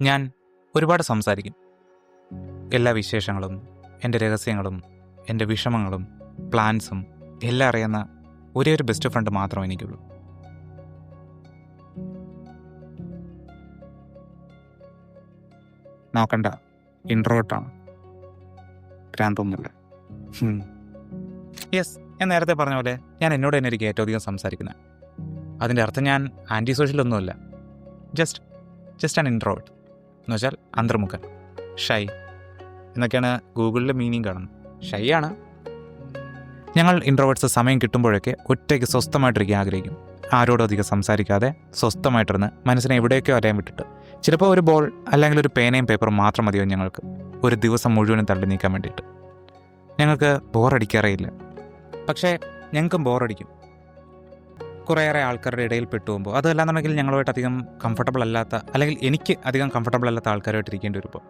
ഞാൻ ഒരുപാട് സംസാരിക്കും. എല്ലാ വിശേഷങ്ങളും, എൻ്റെ രഹസ്യങ്ങളും, എൻ്റെ വിഷമങ്ങളും, പ്ലാൻസും എല്ലാം അറിയുന്ന ഒരേ ഒരു ബെസ്റ്റ് ഫ്രണ്ട് മാത്രമേ എനിക്കുള്ളൂ. നോക്കണ്ട, ഇൻട്രോവേർട്ടാണ്, ഭ്രാന്തൊന്നുമില്ല. യെസ്, ഞാൻ നേരത്തെ പറഞ്ഞ പോലെ ഞാൻ എന്നോട് തന്നെ എനിക്ക് ഏറ്റവും അധികം സംസാരിക്കുന്നത്. അതിൻ്റെ അർത്ഥം ഞാൻ ആൻറ്റി സോഷ്യലൊന്നുമല്ല. ജസ്റ്റ് ആൻ ഇൻട്രോവേർട്ട് എന്ന് വെച്ചാൽ അന്തർമുഖൻ, ഷൈ എന്നൊക്കെയാണ് ഗൂഗിളിൽ മീനിങ് കാണുന്നത്. ഷൈ ആണ്. ഞങ്ങൾ ഇൻട്രോവേർട്ട്സ് സമയം കിട്ടുമ്പോഴൊക്കെ ഒറ്റയ്ക്ക് സ്വസ്ഥമായിട്ടിരിക്കാൻ ആഗ്രഹിക്കും. ആരോടും അധികം സംസാരിക്കാതെ സ്വസ്ഥമായിട്ടിരുന്ന് മനസ്സിനെ എവിടെയൊക്കെയോ അറിയാൻ വിട്ടിട്ട് ചിലപ്പോൾ ഒരു ബോൾ അല്ലെങ്കിൽ ഒരു പേനയും പേപ്പറും മാത്രം മതിയോ ഞങ്ങൾക്ക് ഒരു ദിവസം മുഴുവനും തള്ളി നീക്കാൻ വേണ്ടിയിട്ട്. ഞങ്ങൾക്ക് ബോറടിക്കാറേയില്ല. പക്ഷേ ഞങ്ങൾക്കും ബോറടിക്കും കുറേയേറെ ആൾക്കാരുടെ ഇടയിൽ പെട്ടുപോകുമ്പോൾ. അതല്ലാന്നുണ്ടെങ്കിൽ ഞങ്ങളുമായിട്ട് അധികം കംഫർട്ടബിൾ അല്ലാത്ത, അല്ലെങ്കിൽ എനിക്ക് അധികം കംഫർട്ടബിൾ അല്ലാത്ത ആൾക്കാരുമായിട്ട് ഇരിക്കേണ്ടി വരുമ്പോൾ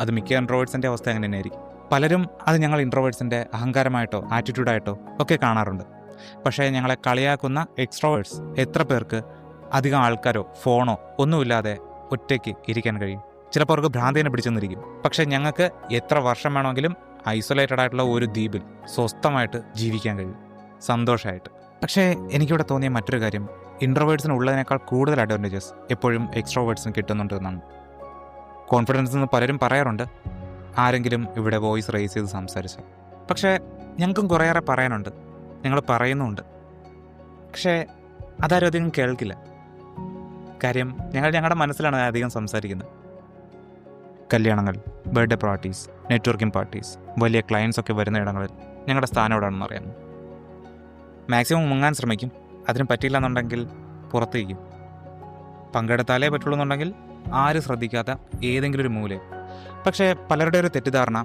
അത് മിക്ക ഇൻട്രോവേർട്സിൻ്റെ അവസ്ഥ അങ്ങനെ തന്നെയായിരിക്കും. പലരും അത് ഞങ്ങൾ ഇൻട്രോവേർട്സിൻ്റെ അഹങ്കാരമായിട്ടോ ആറ്റിറ്റ്യൂഡായിട്ടോ ഒക്കെ കാണാറുണ്ട്. പക്ഷേ ഞങ്ങളെ കളിയാക്കുന്ന എക്സ്ട്രോവേർട്സ് എത്ര പേർക്ക് അധികം ആൾക്കാരോ ഫോണോ ഒന്നുമില്ലാതെ ഒറ്റയ്ക്ക് ഇരിക്കാൻ കഴിയും? ചിലപ്പോൾ അവർക്ക് ഭ്രാന്തിനെ പിടിച്ചെന്നിരിക്കും. പക്ഷേ ഞങ്ങൾക്ക് എത്ര വർഷം വേണമെങ്കിലും ഐസൊലേറ്റഡ് ആയിട്ടുള്ള ഒരു ദ്വീപിൽ സ്വസ്ഥമായിട്ട് ജീവിക്കാൻ കഴിയും, സന്തോഷമായിട്ട്. പക്ഷേ എനിക്കിവിടെ തോന്നിയ മറ്റൊരു കാര്യം, ഇൻട്രോവേർട്സിന് ഉള്ളതിനേക്കാൾ കൂടുതൽ അഡ്വാൻറ്റേജസ് എപ്പോഴും എക്സ്ട്രോവേർട്സിന് കിട്ടുന്നുണ്ട് എന്നാണ്. കോൺഫിഡൻസ് എന്ന് പലരും പറയാറുണ്ട്, ആരെങ്കിലും ഇവിടെ വോയിസ് റേസ് ചെയ്ത് സംസാരിച്ചു. പക്ഷേ ഞങ്ങൾക്കും കുറേയേറെ പറയാനുണ്ട്, ഞങ്ങൾ പറയുന്നുമുണ്ട്. പക്ഷേ അതാരും അധികം കേൾക്കില്ല. കാര്യം ഞങ്ങളുടെ മനസ്സിലാണ് അധികം സംസാരിക്കുന്നത്. കല്യാണങ്ങൾ, ബർത്ത്ഡേ പാർട്ടീസ്, നെറ്റ്വർക്കിംഗ് പാർട്ടീസ്, വലിയ ക്ലയൻസ് ഒക്കെ വരുന്ന ഇടങ്ങളിൽ ഞങ്ങളുടെ സ്ഥാനം എവിടെയാണെന്ന് അറിയാം. മാക്സിമം മുങ്ങാൻ ശ്രമിക്കും. അതിന് പറ്റിയില്ല എന്നുണ്ടെങ്കിൽ പുറത്തേക്കും. പങ്കെടുത്താലേ പറ്റുള്ളൂ എന്നുണ്ടെങ്കിൽ ആരും ശ്രദ്ധിക്കാത്ത ഏതെങ്കിലും ഒരു മൂലയിൽ. പക്ഷേ പലരുടെ ഒരു തെറ്റിദ്ധാരണ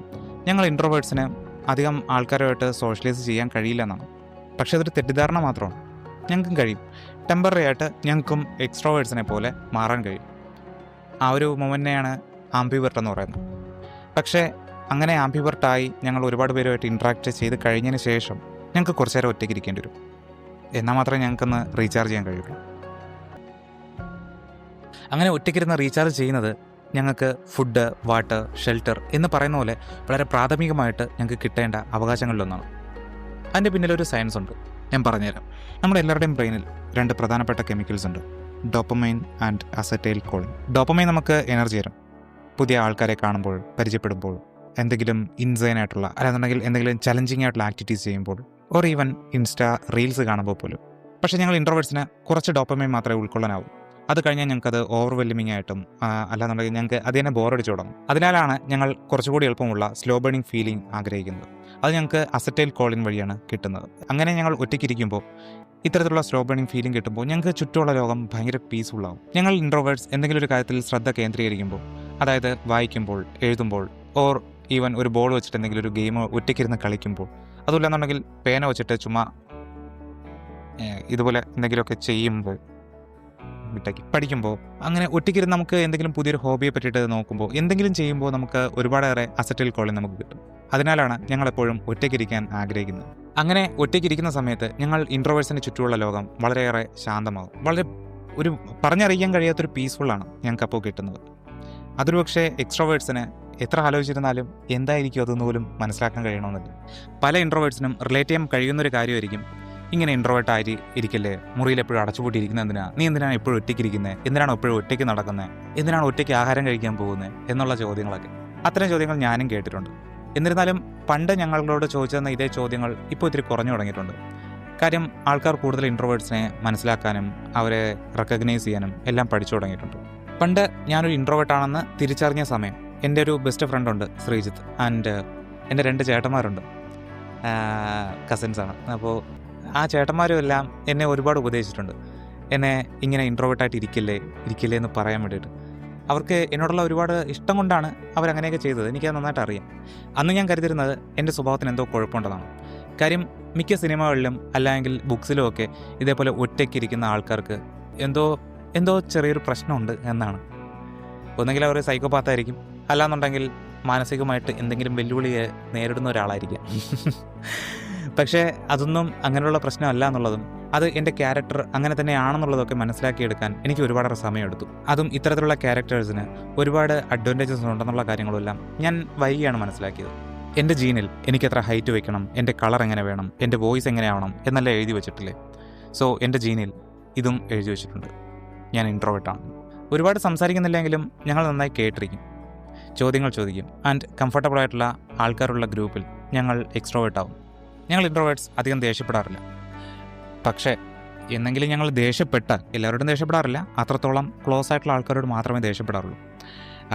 ഞങ്ങൾ ഇൻട്രോവേർട്സിന് അധികം ആൾക്കാരുമായിട്ട് സോഷ്യലൈസ് ചെയ്യാൻ കഴിയില്ല എന്നാണ്. പക്ഷേ അതൊരു തെറ്റിദ്ധാരണ മാത്രമാണ്. ഞങ്ങൾക്കും കഴിയും. ടെമ്പററി ആയിട്ട് ഞങ്ങൾക്കും എക്സ്ട്രോവേർട്സിനെ പോലെ മാറാൻ കഴിയും. ആ ഒരു മൊമെൻറ്റിനെയാണ് ആംബിവെർട്ട് എന്ന് പറയുന്നത്. പക്ഷേ അങ്ങനെ ആംബിവെർട്ടായി ഞങ്ങൾ ഒരുപാട് പേരുമായിട്ട് ഇൻട്രാക്ട് ചെയ്ത് കഴിഞ്ഞതിന് ശേഷം ഞങ്ങൾക്ക് കുറച്ച് നേരം ഒറ്റയ്ക്ക് ഇരിക്കേണ്ടി വരും. എന്നാൽ മാത്രമേ ഞങ്ങൾക്കൊന്ന് റീചാർജ് ചെയ്യാൻ കഴിയുള്ളൂ. അങ്ങനെ ഒറ്റയ്ക്കിരുന്ന് റീചാർജ് ചെയ്യുന്നത് ഞങ്ങൾക്ക് ഫുഡ്, വാട്ടർ, ഷെൽട്ടർ എന്ന് പറയുന്ന പോലെ വളരെ പ്രാഥമികമായിട്ട് ഞങ്ങൾക്ക് കിട്ടേണ്ട അവകാശങ്ങളിലൊന്നാണ്. അതിൻ്റെ പിന്നിലൊരു സയൻസ് ഉണ്ട്, ഞാൻ പറഞ്ഞുതരാം. നമ്മുടെ എല്ലാവരുടെയും ബ്രെയിനിൽ 2 പ്രധാനപ്പെട്ട കെമിക്കൽസ് ഉണ്ട്, dopamine and acetylcholine. Dopamine നമുക്ക് എനർജി തരും. പുതിയ ആൾക്കാരെ കാണുമ്പോൾ, പരിചയപ്പെടുമ്പോൾ, എന്തെങ്കിലും ഇൻസൈൻ ആയിട്ടുള്ള, അല്ലാന്നുണ്ടെങ്കിൽ എന്തെങ്കിലും ചലഞ്ചിങ് ആയിട്ടുള്ള ആക്ടിവിറ്റീസ് ചെയ്യുമ്പോൾ, ഓർ ഈവൻ ഇൻസ്റ്റാ റീൽസ് കാണുമ്പോൾ പോലും. പക്ഷേ ഞങ്ങൾ ഇൻട്രോവേർട്സിന് കുറച്ച് ഡോപ്പമൈൻ മാത്രമേ ഉൾക്കൊള്ളാനാവൂ. അത് കഴിഞ്ഞാൽ ഞങ്ങൾക്കത് ഓവർവെൽമിംഗ് ആയിട്ടും അല്ലാന്നുണ്ടെങ്കിൽ ഞങ്ങൾക്ക് അത് തന്നെ ബോറടിച്ചു തുടങ്ങും. അതിനാലാണ് ഞങ്ങൾ കുറച്ചുകൂടി എളുപ്പമുള്ള സ്ലോ ബേണിംഗ് ഫീലിംഗ് ആഗ്രഹിക്കുന്നത്. അത് ഞങ്ങൾക്ക് അസറ്റൈൽ കോളിൻ വഴിയാണ് കിട്ടുന്നത്. അങ്ങനെ ഞങ്ങൾ ഒറ്റയ്ക്കിരിക്കുമ്പോൾ ഇത്തരത്തിലുള്ള സ്ലോ ബേണിംഗ് ഫീലിംഗ് കിട്ടുമ്പോൾ ഞങ്ങൾക്ക് ചുറ്റുമുള്ള ലോകം ഭയങ്കര പീസ്ഫുള്ളാവും. ഞങ്ങൾ ഇൻട്രോവേർട്സ് എന്തെങ്കിലും ഒരു കാര്യത്തിൽ ശ്രദ്ധ കേന്ദ്രീകരിക്കുമ്പോൾ, അതായത് വായിക്കുമ്പോൾ, എഴുതുമ്പോൾ, ഓർ ഈവൻ ഒരു ബോൾ വെച്ചിട്ട് എന്തെങ്കിലും ഒരു ഗെയിം ഒറ്റയ്ക്കിരുന്ന് കളിക്കുമ്പോൾ, അതുമില്ലാന്നുണ്ടെങ്കിൽ പേന വെച്ചിട്ട് ചുമ്മാ ഇതുപോലെ എന്തെങ്കിലുമൊക്കെ ചെയ്യുമ്പോൾ, പഠിക്കുമ്പോൾ, അങ്ങനെ ഒറ്റയ്ക്കിരുന്ന് നമുക്ക് എന്തെങ്കിലും പുതിയൊരു ഹോബിയെ പറ്റിയിട്ട് നോക്കുമ്പോൾ, എന്തെങ്കിലും ചെയ്യുമ്പോൾ നമുക്ക് ഒരുപാടേറെ അസറ്റൈൽ കോളിൻ നമുക്ക് കിട്ടും. അതിനാലാണ് ഞങ്ങളെപ്പോഴും ഒറ്റയ്ക്കിരിക്കാൻ ആഗ്രഹിക്കുന്നത്. അങ്ങനെ ഒറ്റയ്ക്കിരിക്കുന്ന സമയത്ത് ഞങ്ങൾ ഇൻട്രോവേഴ്സിന് ചുറ്റുമുള്ള ലോകം വളരെയേറെ ശാന്തമാകും. വളരെ ഒരു പറഞ്ഞറിയിക്കാൻ കഴിയാത്തൊരു പീസ്ഫുള്ളാണ് ഞങ്ങൾക്കപ്പോൾ കിട്ടുന്നത്. അതൊരു പക്ഷേ എക്സ്ട്രോവേർട്സിന് എത്ര ആലോചിച്ചിരുന്നാലും എന്തായിരിക്കും അതൊന്നും പോലും മനസ്സിലാക്കാൻ കഴിയണമെന്നില്ല. പല ഇൻട്രോവേർട്സിനും റിലേറ്റ് ചെയ്യാൻ കഴിയുന്നൊരു കാര്യമായിരിക്കും, ഇങ്ങനെ ഇൻട്രോവേർട്ടായി ഇരിക്കല്ലേ, മുറിയിൽ എപ്പോഴും അടച്ചുപൂട്ടിയിരിക്കുന്നത് എന്തിനാ, നീ എന്തിനാണ് എപ്പോഴും ഒറ്റയ്ക്കിരിക്കുന്നത്, എന്തിനാണ് എപ്പോഴും ഒറ്റയ്ക്ക് നടക്കുന്നത്, എന്തിനാണ് ഒറ്റയ്ക്ക് ആഹാരം കഴിക്കാൻ പോകുന്നത് എന്നുള്ള ചോദ്യങ്ങളൊക്കെ. അത്തരം ചോദ്യങ്ങൾ ഞാനും കേട്ടിട്ടുണ്ട്. എന്നിരുന്നാലും പണ്ട് ഞങ്ങളോട് ചോദിച്ചെന്ന ഇതേ ചോദ്യങ്ങൾ ഇപ്പോൾ ഇത്തിരി കുറഞ്ഞു തുടങ്ങിയിട്ടുണ്ട്. കാര്യം ആൾക്കാർ കൂടുതൽ ഇൻട്രോവേർട്സിനെ മനസ്സിലാക്കാനും അവരെ റെക്കഗ്നൈസ് ചെയ്യാനും എല്ലാം പഠിച്ചു തുടങ്ങിയിട്ടുണ്ട്. പണ്ട് ഞാനൊരു ഇൻട്രോവേർട്ടാണെന്ന് തിരിച്ചറിഞ്ഞ സമയം എൻ്റെ ഒരു ബെസ്റ്റ് ഫ്രണ്ടുണ്ട് ശ്രീജിത്ത്, ആൻഡ് എൻ്റെ 2 ചേട്ടന്മാരുണ്ട്, കസിൻസാണ്. അപ്പോൾ ആ ചേട്ടന്മാരും എല്ലാം എന്നെ ഒരുപാട് ഉപദേശിച്ചിട്ടുണ്ട്, എന്നെ ഇങ്ങനെ ഇൻട്രോവേർട്ടായിട്ട് ഇരിക്കില്ലേ എന്ന് പറയാൻ വേണ്ടിയിട്ട്. അവർക്ക് എന്നോടുള്ള ഒരുപാട് ഇഷ്ടം കൊണ്ടാണ് അവരങ്ങനെയൊക്കെ ചെയ്തത്. എനിക്കത് നന്നായിട്ട് അറിയാം. അന്ന് ഞാൻ കരുതിരുന്നത് എൻ്റെ സ്വഭാവത്തിന് എന്തോ കുഴപ്പമുണ്ടെന്നാണ്. കാര്യം മിക്ക സിനിമകളിലും അല്ലെങ്കിൽ ബുക്സിലും ഒക്കെ ഇതേപോലെ ഒറ്റയ്ക്കിരിക്കുന്ന ആൾക്കാർക്ക് എന്തോ ചെറിയൊരു പ്രശ്നമുണ്ട് എന്നാണ്. ഒന്നെങ്കിൽ അവർ സൈക്കോപാത്തായിരിക്കും, അല്ലാന്നുണ്ടെങ്കിൽ മാനസികമായിട്ട് എന്തെങ്കിലും വെല്ലുവിളിയെ നേരിടുന്ന ഒരാളായിരിക്കാം. പക്ഷേ അതൊന്നും അങ്ങനെയുള്ള പ്രശ്നമല്ല എന്നുള്ളതും അത് എൻ്റെ ക്യാരക്ടർ അങ്ങനെ തന്നെയാണെന്നുള്ളതൊക്കെ മനസ്സിലാക്കിയെടുക്കാൻ എനിക്ക് ഒരുപാട് സമയമെടുത്തു. അതും ഇത്തരത്തിലുള്ള ക്യാരക്ടേഴ്സിന് ഒരുപാട് അഡ്വാൻറ്റേജസ് ഉണ്ടെന്നുള്ള കാര്യങ്ങളെല്ലാം ഞാൻ വൈകിയാണ് മനസ്സിലാക്കിയത്. എൻ്റെ ജീനിൽ എനിക്കെത്ര ഹൈറ്റ് വെക്കണം, എൻ്റെ കളർ എങ്ങനെ വേണം, എൻ്റെ വോയിസ് എങ്ങനെയാവണം എന്നെല്ലാം എഴുതി വെച്ചിട്ടില്ലേ. സോ എൻ്റെ ജീനിൽ ഇതും എഴുതി വെച്ചിട്ടുണ്ട്. ഞാൻ ഇൻട്രോവേർട്ടാണ്. ഒരുപാട് സംസാരിക്കുന്നില്ലെങ്കിലും ഞങ്ങൾ നന്നായി കേട്ടിരിക്കും, ചോദ്യങ്ങൾ ചോദിക്കും. ആൻഡ് കംഫർട്ടബിൾ ആയിട്ടുള്ള ആൾക്കാരുള്ള ഗ്രൂപ്പിൽ ഞങ്ങൾ എക്സ്ട്രോവേർട്ടാവും. ഞങ്ങൾ ഇൻട്രോവേർട്സ് അധികം ദേഷ്യപ്പെടാറില്ല. പക്ഷേ എന്നെങ്കിലും ഞങ്ങൾ ദേഷ്യപ്പെട്ടാൽ, എല്ലാവരോടും ദേഷ്യപ്പെടാറില്ല, അത്രത്തോളം ക്ലോസ് ആയിട്ടുള്ള ആൾക്കാരോട് മാത്രമേ ദേഷ്യപ്പെടാറുള്ളൂ.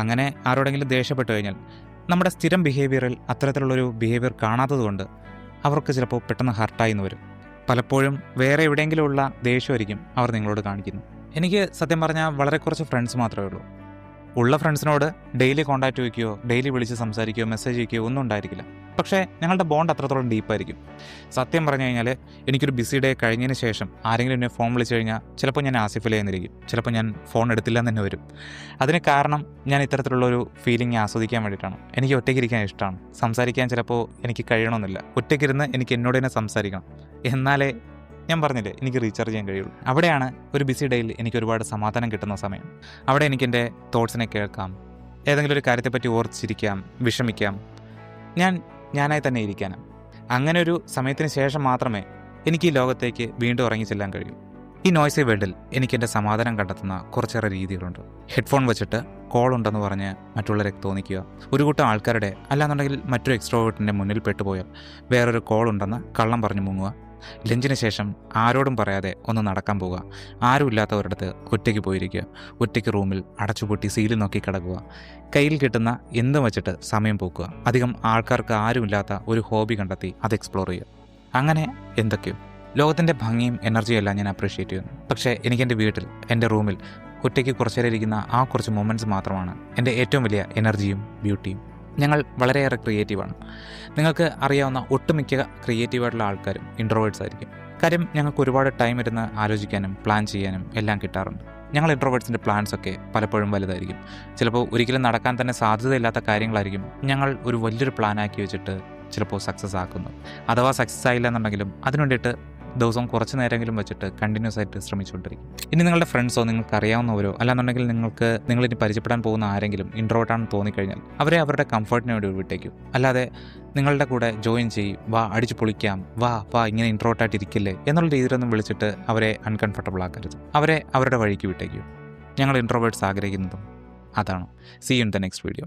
അങ്ങനെ ആരോടെങ്കിലും ദേഷ്യപ്പെട്ടു കഴിഞ്ഞാൽ നമ്മുടെ സ്ഥിരം ബിഹേവിയറിൽ അത്തരത്തിലുള്ളൊരു ബിഹേവിയർ കാണാത്തതുകൊണ്ട് അവർക്ക് ചിലപ്പോൾ പെട്ടെന്ന് ഹർട്ടായി എന്ന് വരും. പലപ്പോഴും വേറെ എവിടെയെങ്കിലുമുള്ള ദേഷ്യമായിരിക്കും അവർ നിങ്ങളോട് കാണിക്കുന്നത്. എനിക്ക് സത്യം പറഞ്ഞാൽ വളരെ കുറച്ച് ഫ്രണ്ട്സ് മാത്രമേ ഉള്ളൂ. ഉള്ള ഫ്രണ്ട്സിനോട് ഡെയിലി കോൺടാക്റ്റ് വയ്ക്കുകയോ ഡെയിലി വിളിച്ച് സംസാരിക്കുകയോ മെസ്സേജ് വയ്ക്കുകയോ ഒന്നും ഉണ്ടായിരിക്കില്ല. പക്ഷേ ഞങ്ങളുടെ ബോണ്ട് അത്രത്തോളം ഡീപ്പായിരിക്കും. സത്യം പറഞ്ഞു കഴിഞ്ഞാൽ എനിക്കൊരു ബിസി ഡേ കഴിഞ്ഞതിന് ശേഷം ആരെങ്കിലും എന്നെ ഫോൺ വിളിച്ചു കഴിഞ്ഞാൽ ചിലപ്പോൾ ഞാൻ ആസിഫിലായിരിക്കും, ചിലപ്പോൾ ഞാൻ ഫോൺ എടുത്തില്ല എന്ന് തന്നെ വരും. അതിന് കാരണം ഞാൻ ഇത്തരത്തിലുള്ളൊരു ഫീലിംഗ് ആസ്വദിക്കാൻ വേണ്ടിയിട്ടാണ്. എനിക്ക് ഒറ്റയ്ക്കിരിക്കാൻ ഇഷ്ടമാണ്. സംസാരിക്കാൻ ചിലപ്പോൾ എനിക്ക് കഴിയണമെന്നില്ല. ഒറ്റയ്ക്കിരുന്ന് എനിക്ക് എന്നോട് തന്നെ സംസാരിക്കണം, എന്നാലേ ഞാൻ പറഞ്ഞില്ലേ എനിക്ക് റീചാർജ് ചെയ്യാൻ കഴിയുള്ളൂ. അവിടെയാണ് ഒരു ബിസി ഡേയിൽ എനിക്ക് ഒരുപാട് സമാധാനം കിട്ടുന്ന സമയം. അവിടെ എനിക്കെൻ്റെ തോട്ട്സിനെ കേൾക്കാം, ഏതെങ്കിലും ഒരു കാര്യത്തെപ്പറ്റി ഓർത്തിരിക്കാം, വിഷമിക്കാം, ഞാനായി തന്നെ ഇരിക്കാനാണ്. അങ്ങനെ ഒരു സമയത്തിന് ശേഷം മാത്രമേ എനിക്ക് ഈ ലോകത്തേക്ക് വീണ്ടും ഇറങ്ങി ചെല്ലാൻ കഴിയൂ. ഈ നോയ്സി വേൾഡിൽ എനിക്കെൻ്റെ സമാധാനം കണ്ടെത്തുന്ന കുറച്ചേറെ രീതികളുണ്ട്. ഹെഡ്ഫോൺ വെച്ചിട്ട് കോൾ ഉണ്ടെന്ന് പറഞ്ഞ് മറ്റുള്ളവരെ തോന്നിക്കുക, ഒരു കൂട്ടം ആൾക്കാരുടെ അല്ലാന്നുണ്ടെങ്കിൽ മറ്റൊരു എക്സ്ട്രോവേർട്ടിൻ്റെ മുന്നിൽ പെട്ടുപോയാൽ വേറൊരു കോൾ ഉണ്ടെന്ന് കള്ളം പറഞ്ഞു മുങ്ങുക, ലഞ്ചിന് ശേഷം ആരോടും പറയാതെ ഒന്ന് നടക്കാൻ പോവുക, ആരുമില്ലാത്ത ഒരിടത്ത് ഒറ്റയ്ക്ക് പോയിരിക്കുക, ഒറ്റയ്ക്ക് റൂമിൽ അടച്ചുപൂട്ടി സീലിൽ നോക്കി കിടക്കുക, കയ്യിൽ കിട്ടുന്ന എന്തും വെച്ചിട്ട് സമയം പോക്കുക, അധികം ആൾക്കാർക്ക് ആരുമില്ലാത്ത ഒരു ഹോബി കണ്ടെത്തി അത് എക്സ്പ്ലോർ ചെയ്യുക. അങ്ങനെ എന്തൊക്കെയോ ലോകത്തിൻ്റെ ഭംഗിയും എനർജിയും എല്ലാം ഞാൻ അപ്രീഷിയേറ്റ് ചെയ്യുന്നു. പക്ഷേ എനിക്കെൻ്റെ വീട്ടിൽ, എൻ്റെ റൂമിൽ ഒറ്റയ്ക്ക് കുറച്ചേരം ഇരിക്കുന്ന ആ കുറച്ച് മൊമെൻറ്റ്സ് മാത്രമാണ് എൻ്റെ ഏറ്റവും വലിയ എനർജിയും ബ്യൂട്ടിയും. ഞങ്ങൾ വളരെയേറെ ക്രിയേറ്റീവാണ്. നിങ്ങൾക്ക് അറിയാവുന്ന ഒട്ടുമിക്ക ക്രിയേറ്റീവായിട്ടുള്ള ആൾക്കാരും ഇൻട്രോവേർട്സ് ആയിരിക്കും. കാര്യം ഞങ്ങൾക്ക് ഒരുപാട് ടൈം ഇരുന്ന് ആലോചിക്കാനും പ്ലാൻ ചെയ്യാനും എല്ലാം കിട്ടാറുണ്ട്. ഞങ്ങൾ ഇൻട്രോവേർട്സിൻ്റെ പ്ലാൻസൊക്കെ പലപ്പോഴും വലുതായിരിക്കും. ചിലപ്പോൾ ഒരിക്കലും നടക്കാൻ തന്നെ സാധ്യതയില്ലാത്ത കാര്യങ്ങളായിരിക്കും ഞങ്ങൾ ഒരു വലിയൊരു പ്ലാനാക്കി വെച്ചിട്ട് ചിലപ്പോൾ സക്സസ് ആക്കുന്നു. അഥവാ സക്സസ് ആയില്ല എന്നുണ്ടെങ്കിലും അതിനു വേണ്ടിയിട്ട് ദിവസവും കുറച്ച് നേരമെങ്കിലും വെച്ചിട്ട് കണ്ടിന്യൂസ് ആയിട്ട് ശ്രമിച്ചുകൊണ്ടിരിക്കും. ഇനി നിങ്ങളുടെ ഫ്രണ്ട്സോ നിങ്ങൾക്ക് അറിയാവുന്നവരോ അല്ലാന്നുണ്ടെങ്കിൽ നിങ്ങളിനി പരിചയപ്പെടാൻ പോകുന്ന ആരെങ്കിലും ഇൻട്രോവേർട്ടാണെന്ന് തോന്നിക്കഴിഞ്ഞാൽ അവരെ അവരുടെ കംഫർട്ടിന് വേണ്ടി വിട്ടേക്കും. അല്ലാതെ നിങ്ങളുടെ കൂടെ ജോയിൻ ചെയ്യും, വാ അടിച്ച് പൊളിക്കാം, വാ ഇങ്ങനെ ഇൻട്രോവേർട്ടായിട്ട് ഇരിക്കില്ലേ എന്നുള്ള രീതിയിലൊന്നും വിളിച്ചിട്ട് അവരെ അൺകംഫർട്ടബിൾ ആക്കരുത്. അവരെ അവരുടെ വഴിക്ക് വിട്ടേക്കും. ഞങ്ങൾ ഇൻട്രോവേർട്സ് ആഗ്രഹിക്കുന്നതും അതാണ്. See you in the next video.